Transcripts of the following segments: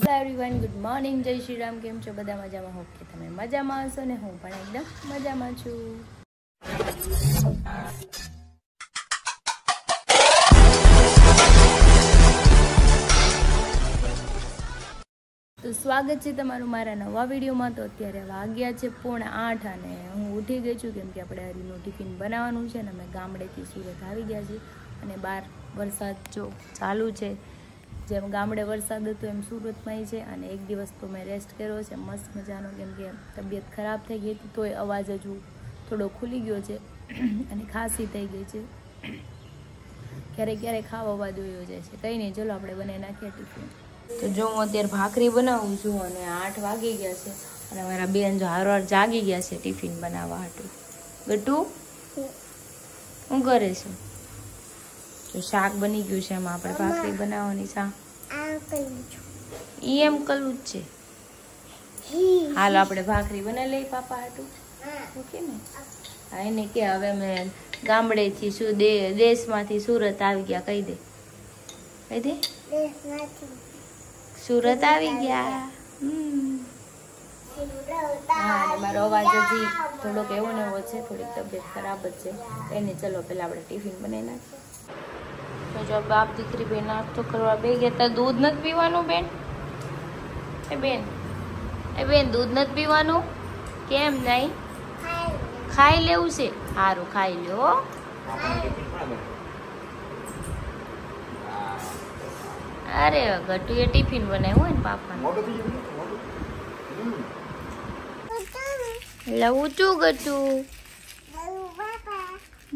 Hello everyone, good morning, જય શ્રી રામ. કેમ છો બધા? મજામાં? હોપ કે તમે મજામાં હશો ને હું પણ એકદમ મજામાં છું. તો સ્વાગત છે તમારું મારા નવા વિડીયોમાં. તો અત્યારે વાગ્યા છે 7:30 અને હું ઉઠી ગઈ છું કેમ કે આપણે હરીનું ટિફિન બનાવવાનું છે ને અમે ગામડેથી સુરત આવી ગયા છીએ અને બહાર વરસાદ જો ચાલુ છે. જેમ ગામડે વરસાદ હતો એમ સુરતમાં છે અને એક દિવસ તો મેં રેસ્ટ કર્યો છે મસ્ત મજાનો કેમ કે તબિયત ખરાબ થઈ ગઈ હતી તોય અવાજ હજુ થોડો ખુલી ગયો છે અને ખાંસી થઈ ગઈ છે. ક્યારેક ક્યારેક ખાવ અવાજ જોયો જાય છે. કંઈ નહીં, ચલો આપણે બનાવી નાખીએ ટિફિન. તો જો હું અત્યારે ભાખરી બનાવું છું અને 8 વાગી ગયા છે અને મારા બેન જો હારવાર જાગી ગયા છે ટિફિન બનાવવા હાટું. ગટુ શું કરે છે? તો શાક બની ગયું છે, એમાં આપણે ભાખરી બનાવવાની. શાક એમ કલું જ છે. હાલો આપણે ભાખરી બનાવી લઈએ પાપા હાટું. ઓકે ને? હા, એને કે હવે મેં ગામડેથી દેશમાંથી સુરત આવી ગયા. કહી દે સુરત આવી ગયા. હા, અને મારો અવાજ હજી થોડોક એવો ને એવો છે, થોડીક તબિયત ખરાબ જ છે એને. ચલો પેલા આપણે ટિફિન બનાવી નાખીએ. તો જો બાપ દીકરી બેન નાસ્તો કરવા બે ગયા. તાર દૂધ નથી પીવાનું બેન? એ બેન દૂધ નથી પીવાનું? કેમ નહીં? ખાઈ લેવું છે? સારું, ખાઈ લો. અરે ગટુ એ ટિફિન બનાવ્યું હોય ને પાપા. લવું છું ગટુ.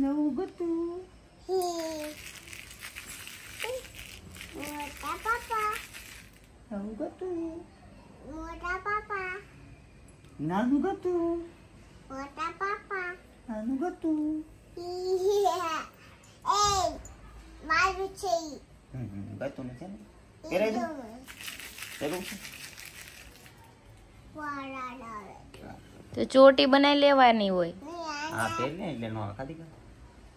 નવું ગટુ. નાનું ગતું. નાનું ગતું. મારું છે ગતું નથી ને? પહેરાઈ દો. પહેરવું છે? તો ચોટી બનાવી લેવાની હોય. હા, પહેર ને એટલે નો ખાધી કર.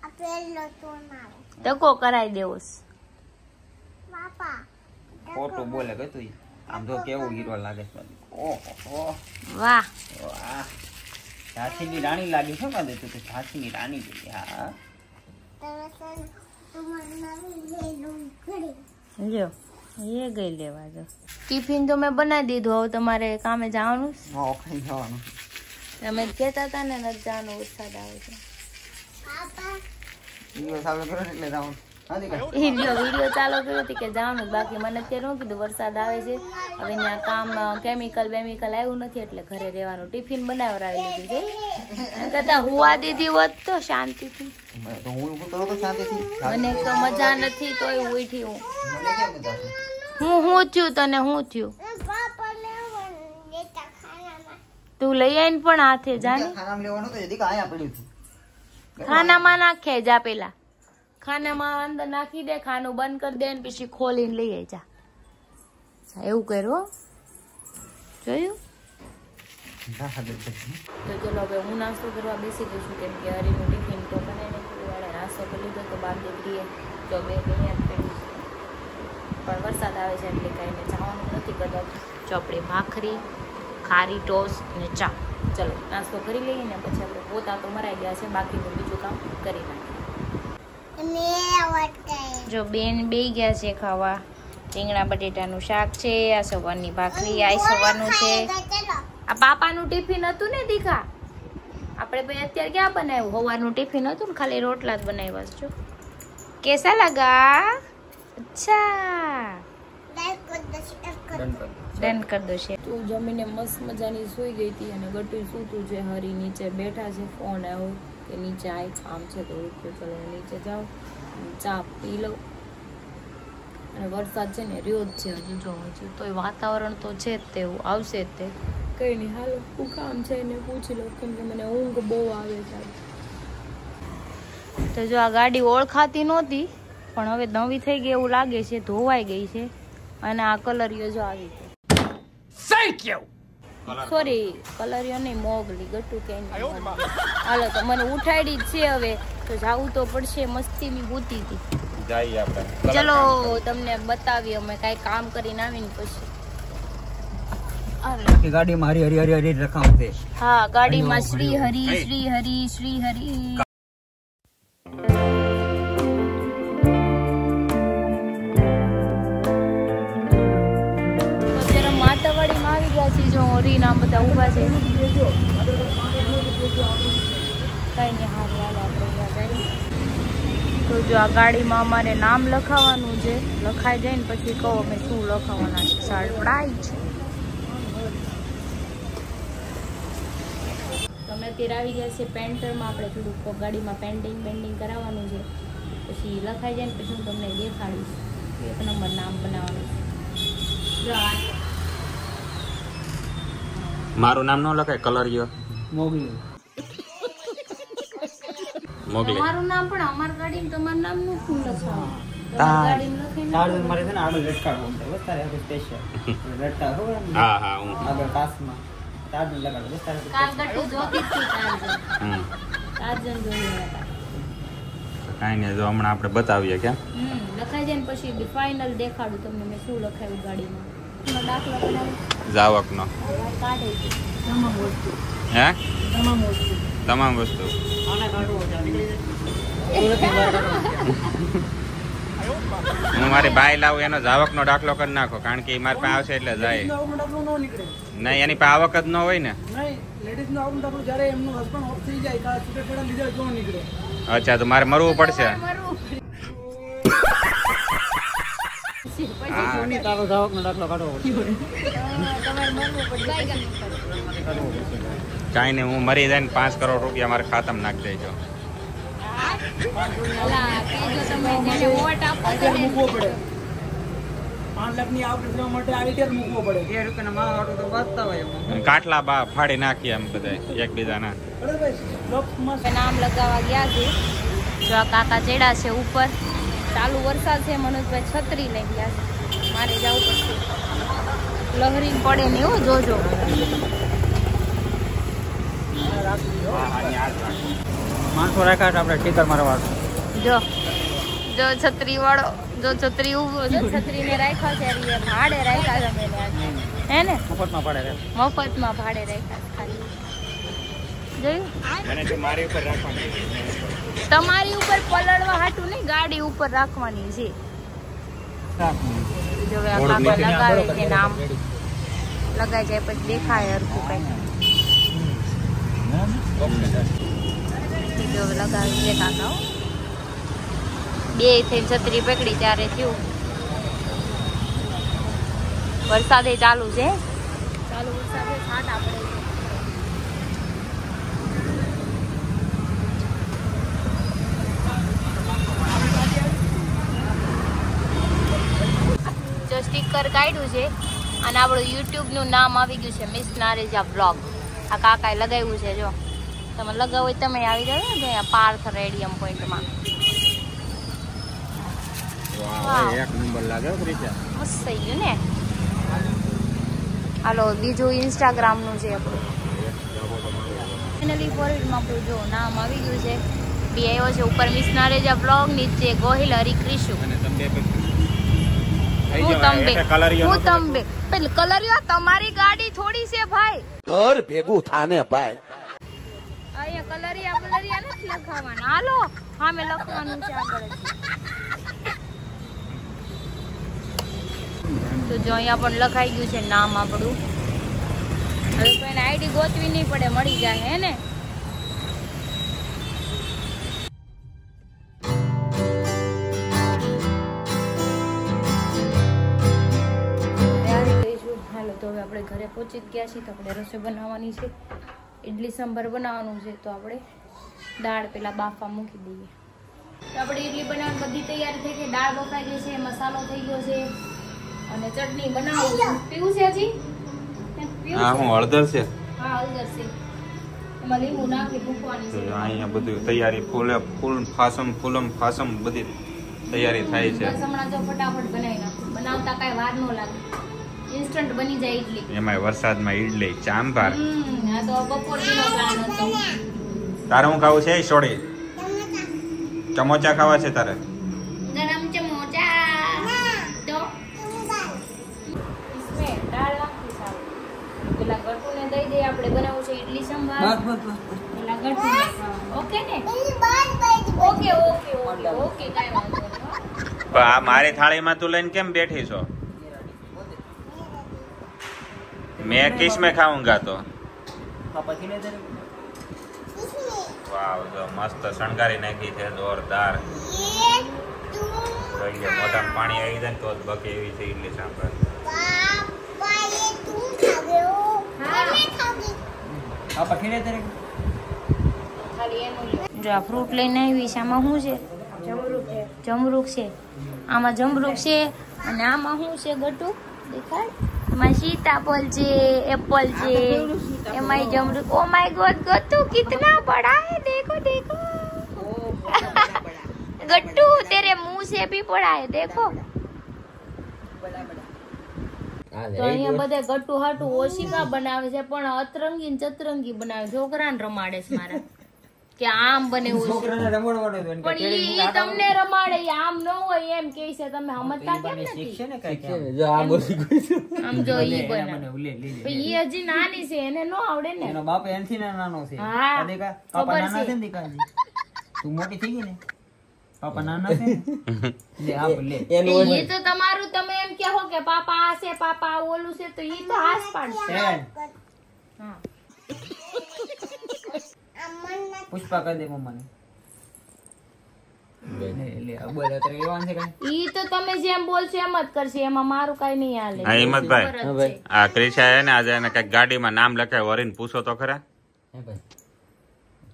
આ પેલો તો ના ધક્કો કરાવી દેવો. પાપા ખોટું બોલે ગતું. આમ જો કેવું હીરો લાગે છે. ઓહો વાહ વાહ, ઝાંસીની રાણી લાગી છે. કાંદે તું ઝાંસીની રાણી જેવી. હા, જો એ ગઈ લેવા. જો ટિફિન તો મેં બનાવી દીધું. હવે તમારે કામે જવાનું? ખાઈ જવાનું. તમે કહેતા હતા ને નથી જવાનું, વરસાદ આવે છે. વિડીયો ચાલુ કરો એટલે જવાનું. વિડીયો ચાલુ કર્યો હતી કે જવાનું, બાકી મને અત્યારે શું કીધું વરસાદ આવે છે હવે ત્યાં કામ કેમિકલ આવ્યું નથી એટલે ઘરે રહેવાનું. ટિફિન બનાવરાવી લીધું છે કરતા હુવા દીધી હોત તો શાંતિથી. મને તો મજા નથી તોય ઉઠી હું. હું થયું તને? હું થયું? તું લઈ આવીને પણ હાથે જાને. ખાનામાં નાખે જા, પેલા ખાનામાં અંદર નાખી દે, ખાનું બંધ કરી દે ને પછી ખોલીને લઈ આવી જા. એવું કર્યું જોયું? તો ચલો હવે હું નાસ્તો કરવા બેસી ગઈ છું કેમ કે હરીનું ટિફિન તો બનાવીને થોડી વાળે નાસ્તો કરી લીધો. તો બાર દીકરીએ જો બે અહીંયા પણ વરસાદ આવે છે એટલે કહીને જવાનું નથી કદાચ. ચોપડી ભાખરી, ખારી ટોસ્ટ અને ચા. ચલો નાસ્તો કરી લઈએ ને પછી આપણે પોતા તો મરાઈ ગયા છે, બાકીનું બીજું કામ કરી નાખીએ. જો બેન બે ગયા છે ખાવા. રીંગણા બટેટાનું શાક છે, આ સવારની ભાખરી, આ સવારનું છે. આ પાપાનું ટિફિન હતું ને દીખા, આપણે ભાઈ અત્યારે ક્યાં બનાવ્યું? સવારનું ટિફિન હતું ને, ખાલી રોટલા જ બનાવ્યા છો. કેસા લગા? અચ્છા, ડન કર દો છે. તું જમીને મસ્ત મજાની સુઈ ગઈ હતી અને ગટુ સૂતું છે. હરી નીચે બેઠા છે. ફોન આવ્યો કે નીચે આય કામ છે તો ચલો નીચે જાઓ, ચા પી લો. અને વરસાદ છે ને રહ્યો જ છે હજુ. જો હજુ તોય વાતાવરણ તો છે જ, તેવું આવશે જ તે. કંઈ નહીં, હાલો શું કામ છે એને પૂછી લો કેમ કે મને ઊંઘ બહુ આવે છે. તો જો આ ગાડી ઓળખાતી નહોતી પણ હવે નવી થઈ ગઈ એવું લાગે છે, ધોવાઈ ગઈ છે. અને આ કલરિયો જો આવી ગયો. સોરી, કલરિયો નહીં, મોગલી. ગટુ કે હાલો તો મને ઉઠાડી જ છે હવે તો જાવું તો પડશે. મસ્તીની ગૂતી હતી. ચલો તમને બતાવીએ અમે કાંઈ કામ કરીને આવીને પછી. આખી ગાડીમાં હરી હરી હરી હરી રખામ છે. હા, ગાડીમાં શ્રી હરિ શ્રી હરિ શ્રી હરિ. અત્યારે માતાવાડીમાં આવી ગયા છીએ. જો હરી નામ બધા ઊભા છે. કઈ નહીં, હાલ આપણે ત્યાં જઈએ. તો જો આ ગાડીમાં અમારે નામ લખાવવાનું છે. લખાઈ જાય ને પછી કહો અમે શું લખાવવાના છે. સરપ્રાઈઝ. અમે અત્યારે આવી ગયા છે પેન્ટરમાં. આપણે થોડુંક ગાડીમાં પેન્ટિંગ કરાવવાનું છે. પછી લખાઈ જાય ને પછી હું તમને દેખાડીશ. 1 નંબર નામ બનાવવાનું. મારું નામ ન લખાય, કલરિયો મોગલી. મોગલી. તમારું નામ પણ અમારી ગાડીમાં તમારું નામ નું શું લખાવું? તમારી ગાડીમાં લખીને તારું મારે છે ને આગળ લટકાવવું છે. વધારે આપણે સ્પેશિયલ લટકા ખબર ને? હા હા હું આગળ કાચમાં તારું લગાડો. વધારે કાગળ જોતી જ હતી તારજન. તારજન જોયું હતા. કાંઈ નહીં, જો હમણાં આપણે બતાવીએ ક્યાં લખાઈ જાય ને પછી ફાઇનલ દેખાડું તમને મેં શું લખાયું ગાડીમાં. એનો દાખલો બનાવી જાવકનો કાઢે છે. હે તમામ વસ્તુ. તમામ વસ્તુ. આને કાઢવો છે. નીકળી જાય. હું મારી બાઈ લાવું એનો જાવકનો દાખલો કરી નાખો, કારણ કે એ મારી પાસે આવશે એટલે જાય. નહીં, એની પાસે આવક જ ન હોય ને. અચ્છા, તો મારે મરવું પડશે. સોની તારો જાવકનો દાખલો કાઢવો પડશે. કાંઈ નહીં, હું મરી જાય ને 5 કરોડ રૂપિયા મારા ખાતામાં નાખી દેજો. મૂકવો પડે. 5 લાખની આવક કરવા માટે આઈડિયા મૂકવો પડે. 2 રૂપિયાના માવા વાળું તો બચતા હોય એમાં. અને કાટલા બા ફાડી નાખીએ એમ બધા એકબીજાના. નામ લગાવવા ગયા છે. જો આ કાકા ચડ્યા છે ઉપર. ચાલુ વરસાદ છે. મનોજભાઈ છત્રી લઈ ગયા છે. મારે જવું પડશે. લહરી પડે ને એવું જોજો. માણસો રાખ્યા આપણે ટીકર મારવા. જો જો છત્રી વાળો, જો છત્રી ઉભો, જો છત્રીને રાખ્યા છે. ભાડે રાખ્યા છે અમે આજે. હે ને મફતમાં પડે. મફતમાં ભાડે રાખ્યા છે ખાલી. જોયું? મારી ઉપર રાખવાની. તમારી ઉપર પલળવા હાટું નહીં, ગાડી ઉપર રાખવાની છે. જો હવે આ કાકા લગાવે છે નામ. લગાઈ જાય પછી દેખાય હરખું કઈ. જો હવે લગાવી છે કાકા. 2 થઈને છત્રી પકડી ત્યારે થયું. વરસાદે ચાલુ છે. ચાલુ વરસાદે છાંટા પડે છે. જો સ્ટીકર કાઢ્યું છે અને આપણું YouTube નું નામ આવી ગયું છે મિસ નારેજા બ્લોગ. આ કાકાએ લગાવ્યું છે. જો તમે લગાવો હોય તમે આવી જાવ ને અહીંયા પાર્થ રેડિયમ પોઈન્ટમાં. એક નંબર લાગે મસ્ત થઈ ગયું ને. હાલો બીજું ઇન્સ્ટાગ્રામ નું છે આપણું. ફાઇનલી ફોરવર્ડમાં આપણું જો નામ આવી ગયું છે. બી આવ્યો છે ઉપર મિસ નારેજા બ્લોગ, નીચે ગોહિલ હરિક્રિશુ. હું તંબે પેલી કલરિયો તમારી ગાડી થોડી છે ભાઈ. ઘર ભેગું થાને ભાઈ. અહીંયા કલરિયા નથી લખાવાના. હાલો હા મેં લખવાનું છે આગળ. તો જો અહીંયા પણ લખાઈ ગયું છે નામ આપણું. હવે તો એને આઈડી ગોતવી નહીં પડે, મળી જાય. હે ને હાલો તો હવે આપણે ઘરે પહોંચી જ ગયા છીએ. તો આપણે રસોઈ બનાવવાની છે. ઇડલી સંભાર બનાવવાનું છે. તો આપણે દાળ પેલા બાફા મૂકી દઈએ. તો આપણે ઇડલી બનાવવાની બધી તૈયારી થઈ ગઈ. દાળ બફાઈ ગઈ છે, મસાલો થઈ ગયો છે અને ચટણી બનાવું. પીવું છે હજી? હા, હું હળદર છે. હા હળદર છે. એમાં લીંબુ નાખી મૂકવાની છે. અહીંયા બધું તૈયારી ફૂલ ફાસમ બધી તૈયારી થાય છે. બસ હમણાં જો ફટાફટ બનાવી નાખું. બનાવતા કાંઈ વાર ન લાગે. ઇન્સ્ટન્ટ બની જાય ઇડલી. એમાં વરસાદમાં ઇડલી ચાંભાર. આ તો બપોરનો પ્લાન હતો. તારે હું ખાવું છે સોડી? ચમોચા ખાવા છે તારે? ગરમ ચમોચા. તો इसमें દાળ નાખી સાવ. આપણે બનાવવું છે ઇડલી સંભાર બસ બસ બસ પેલા ગઠું ઓકે ને એની બાર બાર ઓકે ઓકે ઓકે ઓકે કાઈ વાંધો નહીં પણ આ મારી થાળીમાં તું લઈને કેમ બેઠી છો? मैं किस में खाऊंगा तो? પાપા ખીલે દે वाव जो मस्त शणगारी नाखी છે જોરદાર. ये तू જોઈએ મોઢામાં પાણી આવી જાય ને તો જ બકે એવી છે ઇડલી સાંભાર. पापा ये तू खावे हो मैं खाऊंगी પાપા ખીલે દે ખાલી એનું જો આ ફ્રૂટ લઈને આવી છે આમાં શું છે જમરૂખ છે આમાં જમરૂખ છે અને આમાં શું છે ગટુ દેખાડ એમાં સીતાફળ છે एप्पल છે એમાં जमरूख ओ माय गॉड गट्टू कितना बड़ा है देखो देखो गट्टू तेरे मुंह से भी बड़ा है देखो તો અહીંયા બધા ગટ્ટુ હાટુ ઓશિકા બનાવે છે પણ અતરંગી ને ચતરંગી બનાવે છોકરાને રમાડે છે મારા કે આમ બને છોકરાને રમડવાનો છે પણ ઈ તમને રમાડે ઈ આમ ન હોય એમ કે છે તમે સમજતા કેમ નથી શીખશે ને કઈ કે આમ જો ઈ બને મને લે લે પણ ઈ હજી નાની છે એને ન આવડે ને એનો બાપ એનથી નાનો છે હા, આ દેખા પાપા ખબર નાના છે. છે ને દીકાજી તું મોટી થઈ ગઈ ને પાપા નાના છે ને? લે આપ લે ઈ તો તમારું તમે એમ કહો કે પાપા આ છે પાપા આ ઓલું છે તો ઈ તો હાસ પાડશે એન હા अमन પુષ્પા કરી દે મમ્માને લે લે આ બોલ અત્યારે એવાન છે કઈ ઈ તો તમે જેમ બોલશો એમ જ કરશે એમાં મારું કઈ નહીં હાલે હા હિંમતભાઈ, ખબર જ છે. આ ક્રિશા હે ને આજે એને કઈક ગાડીમાં નામ લખાય વરીને પૂછો તો ખરા. હે ભાઈ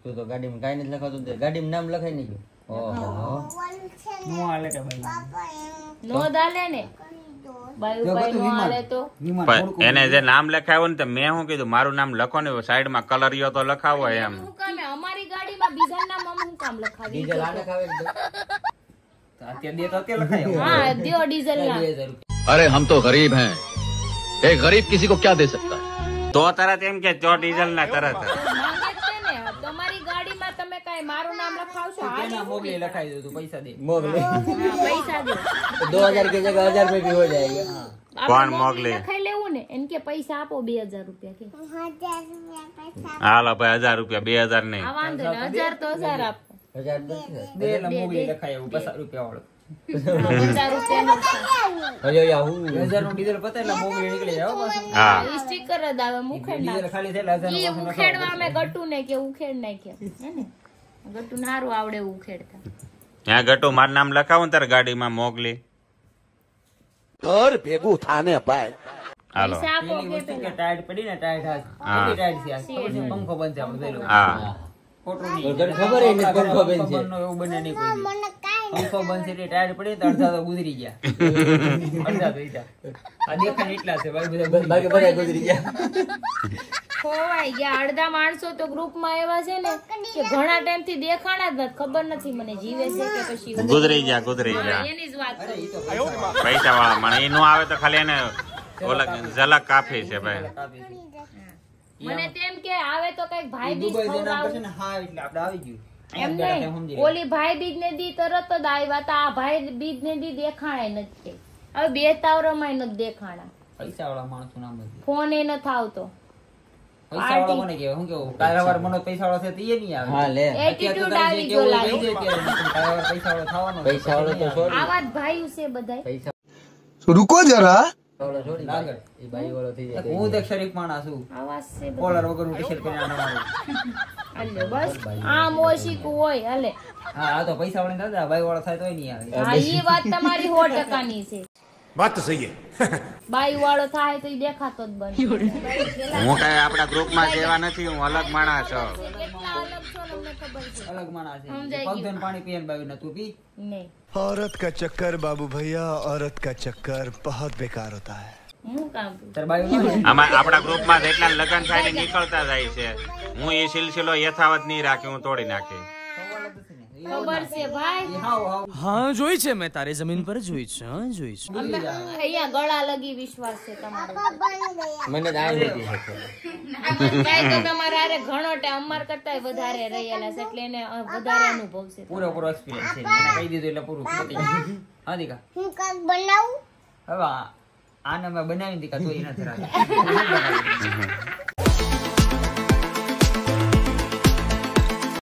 તું તો ગાડીમાં કાઈ નથી લખાતું તે ગાડીમાં નામ લખાઈ નહીં ગયું ઓહો वाल छे નો હાલે કે ભાઈ पापा एम નો દાલે ને બાયુ જો બાઈ બધું નો હાલે તો વિમાન પણ થોડુંક એને જે નામ લખાયું ને તો મેં શું કીધું મારું નામ લખો ને સાઈડમાં કલરિયો તો લખાવો એમ. હું કામ અમારી ગાડીમાં બીજા નામ અમે હું કામ લખાવી ડીઝલ આને ખાવે ને તો અત્યારે દે તો અત્યારે લખાય હા દ્યો ડીઝલ ના 2000 રૂપિયા अरे हम तो गरीब हैं एक गरीब किसी को क्या दे सकता है? તો તરત એમ કે ચો ડીઝલ ના તરત. માંગે જ છે ને તમારી ગાડીમાં તમે કઈ મારું નામ લખાવશો હા તેના મોગલી લખાઈ દે તું પૈસા દે मोगले હા, પૈસા દો तो 2000 की जगह 1000 में भी हो जाएगा આપણે કોણ મોગલી મોગલી? લખાઈ લેવું ને એને કે પૈસા આપો 2000 રૂપિયા કે 1000 रुपया पैसा હાલો ભાઈ 1000 રૂપિયા 2000 નહીં. આ વાંધો ને 1000 તો 1000 આપો 1000 નથી દે એટલે મોગલી લખાય એવું 50 રૂપિયા વાળો 50 રૂપિયા હજો યાહુ 1000 નું ડીઝલ પતે એટલે મોગલી નીકળી જાય હો પાછું હા ઈ સ્ટીકર જ આવે મુખેડ ડીઝલ નાખ ખાલી થાય એટલે 1000 ઈ નું ઉખેડવા અમે ગટ્ટુ ને કે ઉખેડ નાખ્યા હે ને ગટ્ટુ નારું આવડે ઉખેડતા ત્યાં ગટુ મારું નામ લખાવું ને તારે ગાડીમાં મોગલી. ઘર ભેગું થાને ભાઈ હાલો પૈસા આપો પેલી કે વસ્તુ કે પેલા ટાયર પડી ને ટાયર હાથ હા. કેટલી ટાયર છે આ ખબર છે પંખો બનશે આપણે જોઈ લો હા ખોટું તો નહીં તને ખબર હે ને પંખો બનશે. પંખો એવું બને નહીં કોઈ દી. मन काई પંખો બનશે એટલે ટાયર પડી તો અડધા તો ગુજરી ગયા અડધા તો ઈજા. આ દેખાય એટલા છે બાકી બધા ગુજરી બાકી બધા ગુજરી ગયા ખોવાઈ ગયા અડધા માણસો તો ગ્રુપમાં એવા છે ને કે ઘણા ટાઈમ થી દેખાણા જ નથી ખબર નથી મને જીવે છે કે પછી ગુજરી ગયા એની જ વાત કરું પૈસા વાળા માણસ એ નો આવે તો ખાલી એને ઓલા ઝલક કાફી છે ભાઈ. કાપી છે. મને તેમ કે આવે તો કઈક ભાઈ બીજ દુબઈ જઈને આમ ખવડાવું કરશે ને હા એટલે આપણે આવી ગયું એમ નહીં ઓલી ભાઈ બીજ ને દી તરત જ આવ્યા તા આ ભાઈ બીજ ને દી દેખાણા નથી હવે બે તાવરમાં નથી દેખાણા પૈસા વાળા માણસો નામ જ ફોન એ નથી આવતો પૈસા વાળા મને કહેવાય શું કેવું કારવાર મને પૈસા વાળો છે તો એ નહીં આવે હા લે એટીટ્યુડ આવી ગયો લાગે કારવાર પૈસા વાળો થવાનો પૈસા વાળો તો છોડી આવા જ ભાઈ છે બધાય પૈસા रुको जरा વાળો છોડી લાગડ. એ બાઈ વાળો થઈ જાય હું તો એક શરીફ માણસ છું આવા જ છે બધા કોલર વગરનું ટી-શર્ટ કરીને આનો મારું. હાલે બસ આમ ઓશીકું હોય હાલે હા આ તો પૈસા વાળા દાદા ભાઈ વાળો થાય તોય નહીં આવે હા ઈ વાત તમારી 100% ની છે बात तो सही है બાઈ વાળો થાય તો ઈ દેખાતો જ બને હું કઈ આપડા ગ્રુપમાં જેવા નથી, હું અલગ માણસ છું. કેટલા અલગ છો ને અમને ખબર છે અલગ માણસ છે સમજાઈ પગ ગયું. ધોઈને પાણી પીએ ને બાવી ને તું પી નહીં औरत का चक्कर बाबू भैया औरत का चक्कर बहुत बेकार होता है હું કામ કરું? તાર બાવી ન હોય? આમાં આપડા ગ્રુપમાં જેટલા લગ્ન થાય ને નીકળતા જાય છે. હું એ સિલસિલો યથાવત નહીં રાખી, હું તોડી નાખી. ખબર છે ભાઈ એ હાવ હાવ હા જોઈ છે મેં તારી જમીન પર જોઈ છે હા જોઈ છે અમે અહીંયા ગળા લગી વિશ્વાસ છે તમારો बन गया મને તો આ નથી શકતો કાંઈ તો તમારા હારે ઘણો ટાઈમ અમાર કરતા વધારે રહેલા છે એટલે એને વધારે અનુભવ છે પૂરેપૂરો એક્સપિરિયન્સ છે એને કહી દીધું એટલે પૂરું પતી ગયું. હા દીકા हूं काक बनाऊं હવે આને મેં બનાવી દીકા તો એ નથી રાખે